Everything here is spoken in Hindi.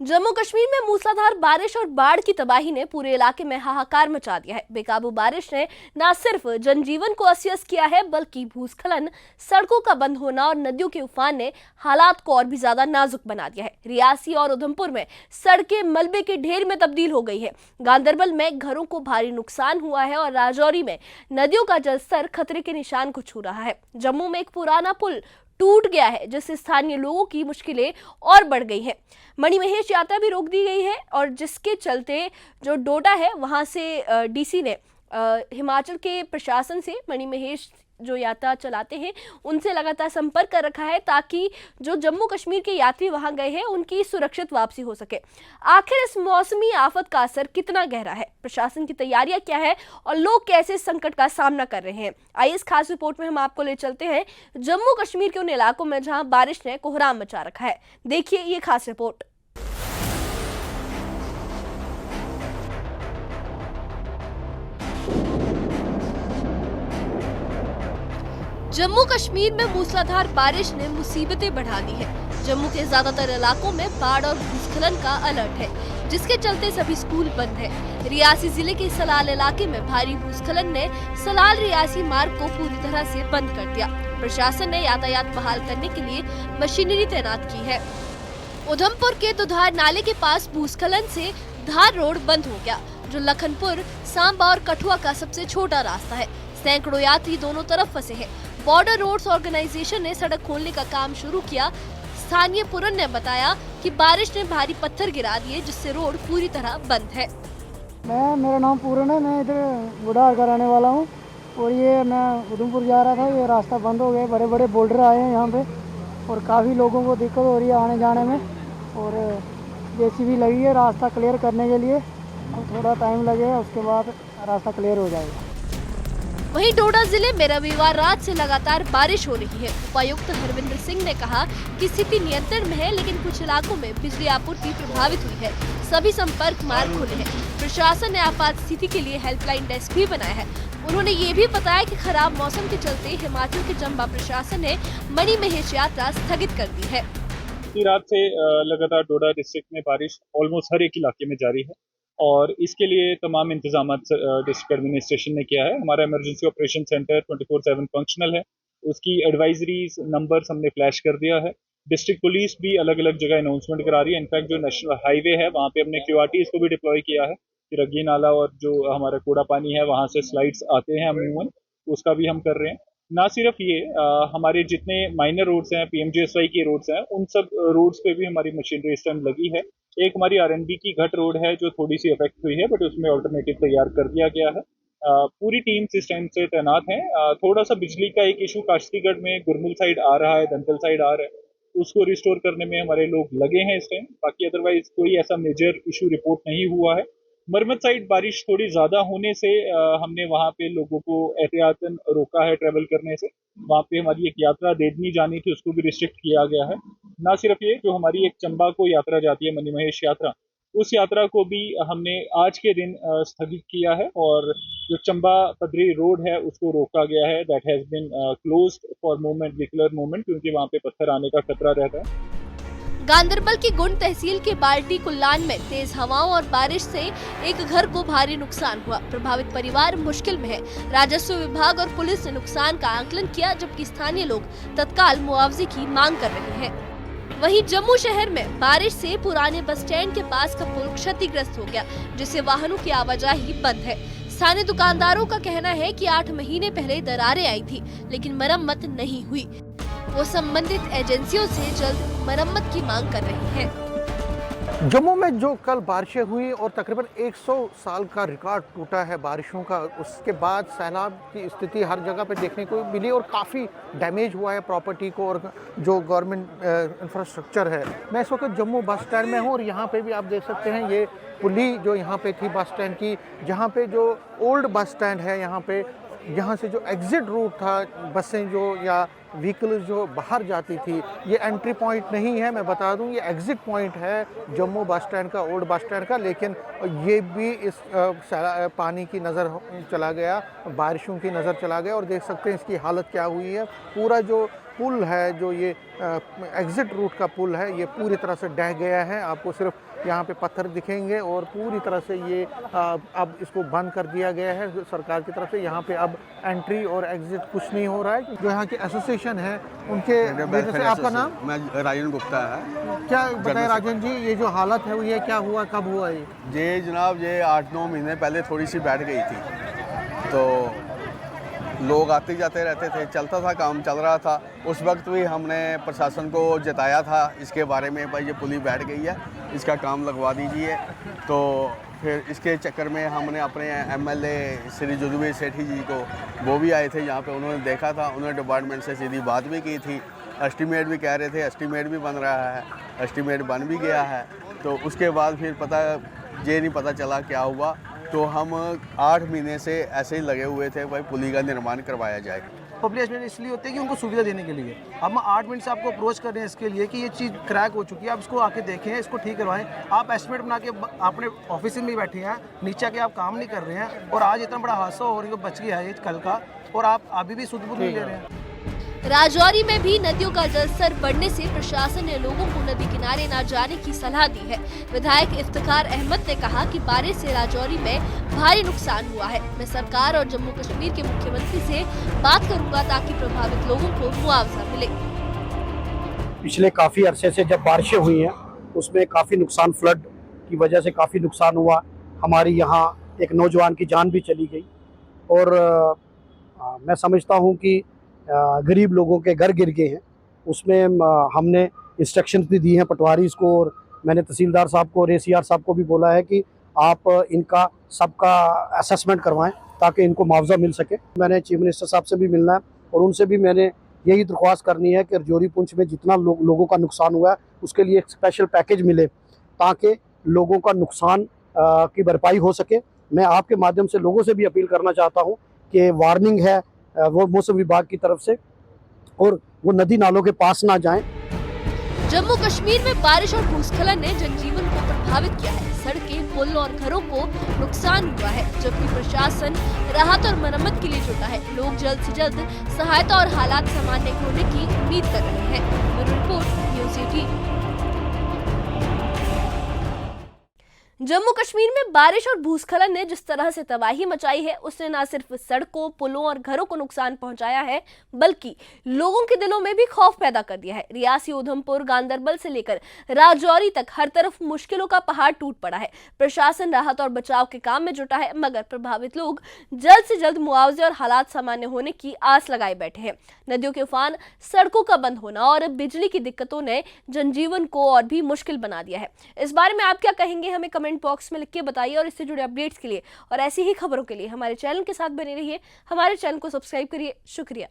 जम्मू कश्मीर में मूसलाधार बारिश और बाढ़ की तबाही ने पूरे इलाके में हाहाकार मचा दिया है। बेकाबू बारिश ने न सिर्फ जनजीवन को अस्त-व्यस्त किया है, बल्कि भूस्खलन, सड़कों का बंद होना और नदियों के उफान ने हालात को और भी ज्यादा नाजुक बना दिया है। रियासी और उधमपुर में सड़कें मलबे के ढेर में तब्दील हो गई है। गांदरबल में घरों को भारी नुकसान हुआ है और राजौरी में नदियों का जलस्तर खतरे के निशान को छू रहा है। जम्मू में एक पुराना पुल टूट गया है, जिससे स्थानीय लोगों की मुश्किलें और बढ़ गई हैं। मणिमहेश यात्रा भी रोक दी गई है और जिसके चलते जो डोडा है वहां से डीसी ने हिमाचल के प्रशासन से मणिमहेश जो यात्रा चलाते हैं उनसे लगातार संपर्क कर रखा है, ताकि जो जम्मू कश्मीर के यात्री वहां गए हैं उनकी सुरक्षित वापसी हो सके। आखिर इस मौसमी आफत का असर कितना गहरा है, प्रशासन की तैयारियां क्या है और लोग कैसे संकट का सामना कर रहे हैं, आइए इस खास रिपोर्ट में हम आपको ले चलते हैं जम्मू कश्मीर के उन इलाकों में जहां बारिश ने कोहराम मचा रखा है। देखिए ये खास रिपोर्ट। जम्मू कश्मीर में मूसलाधार बारिश ने मुसीबतें बढ़ा दी है। जम्मू के ज्यादातर इलाकों में बाढ़ और भूस्खलन का अलर्ट है, जिसके चलते सभी स्कूल बंद है। रियासी जिले के सलाल इलाके में भारी भूस्खलन ने सलाल रियासी मार्ग को पूरी तरह से बंद कर दिया। प्रशासन ने यातायात बहाल करने के लिए मशीनरी तैनात की है। उधमपुर के दुधार नाले के पास भूस्खलन से धार रोड बंद हो गया, जो लखनपुर, सांबा और कठुआ का सबसे छोटा रास्ता है। सैकड़ों यात्री दोनों तरफ फंसे हैं। बॉर्डर रोड्स ऑर्गेनाइजेशन ने सड़क खोलने का काम शुरू किया। स्थानीय पुरन ने बताया कि बारिश ने भारी पत्थर गिरा दिए, जिससे रोड पूरी तरह बंद है। मेरा नाम पूरन है, मैं इधर बुढ़ार का रहने वाला हूँ और ये मैं उधमपुर जा रहा था, ये रास्ता बंद हो गया। बड़े बड़े बोल्डर आए हैं यहाँ पे और काफ़ी लोगों को दिक्कत हो रही है आने जाने में और जेसीबी लगी है रास्ता क्लियर करने के लिए। और थोड़ा टाइम लगेगा, उसके बाद रास्ता क्लियर हो जाएगा। वहीं डोडा जिले में रविवार रात से लगातार बारिश हो रही है। उपायुक्त हरविंदर सिंह ने कहा कि स्थिति नियंत्रण में है, लेकिन कुछ इलाकों में बिजली आपूर्ति प्रभावित हुई है। सभी संपर्क मार्ग खुले हैं। प्रशासन ने आपात स्थिति के लिए हेल्पलाइन डेस्क भी बनाया है। उन्होंने ये भी बताया कि खराब मौसम के चलते हिमाचल के चंबा प्रशासन ने मणिमहेश यात्रा स्थगित कर दी है। रात से लगातार डोडा डिस्ट्रिक्ट में बारिश ऑलमोस्ट हर एक इलाके में जारी है और इसके लिए तमाम इंतजाम डिस्ट्रिक्ट एडमिनिस्ट्रेशन ने किया है। हमारा इमरजेंसी ऑपरेशन सेंटर 24/7 फंक्शनल है। उसकी एडवाइजरीज नंबर्स हमने फ्लैश कर दिया है। डिस्ट्रिक्ट पुलिस भी अलग अलग जगह अनाउंसमेंट करा रही है। इनफैक्ट जो नेशनल हाईवे है वहाँ पे हमने क्यूआरटीज को भी डिप्लॉय किया है कि रग्गी नाला और जो हमारा कूड़ा पानी है वहाँ से स्लाइड्स आते हैं अमूमन, उसका भी हम कर रहे हैं। ना सिर्फ ये हमारे जितने माइनर रोड्स हैं, पीएमजीएसवाई के रोड्स हैं, उन सब रोड्स पे भी हमारी मशीनरी इस टाइम लगी है। एक हमारी आरएनबी की घट रोड है जो थोड़ी सी अफेक्ट हुई है, बट उसमें ऑल्टरनेटिव तैयार कर दिया गया है। पूरी टीम इस टाइम से तैनात है। थोड़ा सा बिजली का एक इशू काश्तीगढ़ में गुरमुल साइड आ रहा है, दंतल साइड आ रहा है, उसको रिस्टोर करने में हमारे लोग लगे हैं इस टाइम। बाकी अदरवाइज कोई ऐसा मेजर इशू रिपोर्ट नहीं हुआ है। मरमत साइड बारिश थोड़ी ज्यादा होने से हमने वहाँ पे लोगों को एहतियातन रोका है ट्रेवल करने से। वहाँ पे हमारी एक यात्रा देदनी जानी थी, उसको भी रिस्ट्रिक्ट किया गया है। ना सिर्फ ये, जो हमारी एक चंबा को यात्रा जाती है मणिमहेश यात्रा, उस यात्रा को भी हमने आज के दिन स्थगित किया है और जो चंबा पदरी रोड है उसको रोका गया है। That has been closed for movement, vehicular movement, क्योंकि वहाँ पे पत्थर आने का खतरा रहता है। गांदरबल की गुंड तहसील के बाल्टी कुल्लान में तेज हवाओं और बारिश से एक घर को भारी नुकसान हुआ। प्रभावित परिवार मुश्किल में है। राजस्व विभाग और पुलिस ने नुकसान का आकलन किया, जबकि स्थानीय लोग तत्काल मुआवजे की मांग कर रहे हैं। वहीं जम्मू शहर में बारिश से पुराने बस स्टैंड के पास का पुल क्षतिग्रस्त हो गया, जिससे वाहनों की आवाजाही बंद है। स्थानीय दुकानदारों का कहना है कि 8 महीने पहले दरारें आई थी, लेकिन मरम्मत नहीं हुई। वो संबंधित एजेंसियों से जल्द मरम्मत की मांग कर रही हैं। जम्मू में जो कल बारिशें हुई और तकरीबन 100 साल का रिकॉर्ड टूटा है बारिशों का, उसके बाद सैलाब की स्थिति हर जगह पे देखने को मिली और काफ़ी डैमेज हुआ है प्रॉपर्टी को और जो गवर्नमेंट इंफ्रास्ट्रक्चर है। मैं इस वक्त जम्मू बस स्टैंड में हूँ और यहाँ पे भी आप देख सकते हैं ये पुली जो यहाँ पे थी बस स्टैंड की, जहाँ पे जो ओल्ड बस स्टैंड है यहाँ से जो एग्ज़िट रूट था, बसें जो या व्हीकल्स जो बाहर जाती थी, ये एंट्री पॉइंट नहीं है। मैं बता दूं ये एग्ज़िट पॉइंट है जम्मू बस स्टैंड का, ओल्ड बस स्टैंड का, लेकिन ये भी इस पानी की नज़र चला गया, बारिशों की नज़र चला गया और देख सकते हैं इसकी हालत क्या हुई है। पूरा जो पुल है, जो ये एग्ज़िट रूट का पुल है, ये पूरी तरह से ढह गया है। आपको सिर्फ यहाँ पे पत्थर दिखेंगे और पूरी तरह से ये अब इसको बंद कर दिया गया है सरकार की तरफ से। यहाँ पे अब एंट्री और एग्ज़िट कुछ नहीं हो रहा है। जो यहाँ की एसोसिएशन है उनके वजह से। आपका नाम? मैं राजन गुप्ता है। क्या बताएं राजन जी, ये जो हालत है ये क्या हुआ, कब हुआ ये जनाब, ये 8-9 महीने पहले थोड़ी सी बैठ गई थी, तो लोग आते जाते रहते थे, चलता था, काम चल रहा था। उस वक्त भी हमने प्रशासन को जताया था इसके बारे में, भाई ये पुली बैठ गई है, इसका काम लगवा दीजिए। तो फिर इसके चक्कर में हमने अपने एमएलए श्री जुदुबे सेठी जी को, वो भी आए थे यहाँ पे, उन्होंने देखा था, उन्होंने डिपार्टमेंट से सीधी बात भी की थी। एस्टीमेट भी कह रहे थे, एस्टीमेट भी बन रहा है, एस्टीमेट बन भी गया है। तो उसके बाद फिर ये नहीं पता चला क्या हुआ। तो हम 8 महीने से ऐसे ही लगे हुए थे, भाई पुली का निर्माण करवाया जाए। पब्लिक एस्टिमेट इसलिए होते हैं कि उनको सुविधा देने के लिए। हम 8 मिनट से आपको अप्रोच कर रहे हैं इसके लिए कि ये चीज़ क्रैक हो चुकी है, आप इसको आके देखें, इसको ठीक करवाएं। आप एस्टिमेट बना के अपने ऑफिस में बैठे हैं, नीचे आके आप काम नहीं कर रहे हैं, और आज इतना बड़ा हादसा हो रहा है, बच गया है ये कल का, और आप अभी भी सुध बुध नहीं ले रहे हैं। राजौरी में भी नदियों का जलस्तर बढ़ने से प्रशासन ने लोगों को नदी किनारे न जाने की सलाह दी है। विधायक इफ्तिखार अहमद ने कहा कि बारिश से राजौरी में भारी नुकसान हुआ है। मैं सरकार और जम्मू कश्मीर के मुख्यमंत्री से बात करूंगा ताकि प्रभावित लोगों को मुआवजा मिले। पिछले काफी अरसे से जब बारिशें हुई हैं उसमें काफी नुकसान, फ्लड की वजह से काफी नुकसान हुआ। हमारी यहाँ एक नौजवान की जान भी चली गई, और मैं समझता हूँ कि गरीब लोगों के घर गिर गए हैं। उसमें हमने इंस्ट्रक्शंस भी दी हैं पटवारीज़ को, और मैंने तहसीलदार साहब को और एसीआर साहब को भी बोला है कि आप इनका सबका असेसमेंट करवाएं ताकि इनको मुआवजा मिल सके। मैंने चीफ मिनिस्टर साहब से भी मिलना है, और उनसे भी मैंने यही दरख्वास्त करनी है कि राजौरी पुंछ में जितना लोगों का नुकसान हुआ है उसके लिए एक स्पेशल पैकेज मिले ताकि लोगों का नुकसान की भरपाई हो सके। मैं आपके माध्यम से लोगों से भी अपील करना चाहता हूँ कि वार्निंग है वो मौसम विभाग की तरफ से, और वो नदी नालों के पास ना जाएं। जम्मू कश्मीर में बारिश और भूस्खलन ने जनजीवन को प्रभावित किया है। सड़कें, पुल और घरों को न्नुकसान हुआ है, जबकि प्रशासन राहत और मरम्मत के लिए जुटा है। लोग जल्द से जल्द सहायता और हालात सामान्य होने की उम्मीद कर रहे हैं। Bureau report, news 18। Jammu Kashmir में बारिश और भूस्खलन ने जिस तरह से तबाही मचाई है, उसने न सिर्फ सड़कों, पुलों और घरों को नुकसान पहुंचाया है, बल्कि लोगों के दिलों में भी खौफ पैदा कर दिया है। रियासी, उधमपुर, गांदरबल से लेकर राजौरी तक हर तरफ मुश्किलों का पहाड़ टूट पड़ा है। प्रशासन राहत और बचाव के काम में जुटा है, मगर प्रभावित लोग जल्द से जल्द मुआवजे और हालात सामान्य होने की आस लगाए बैठे हैं। नदियों के उफान, सड़कों का बंद होना और बिजली की दिक्कतों ने जनजीवन को और भी मुश्किल बना दिया है। इस बारे में आप क्या कहेंगे, हमें कमेंट बॉक्स में लिख के बताइए, और इससे जुड़े अपडेट्स के लिए और ऐसी ही खबरों के लिए हमारे चैनल के साथ बने रहिए। हमारे चैनल को सब्सक्राइब करिए। शुक्रिया।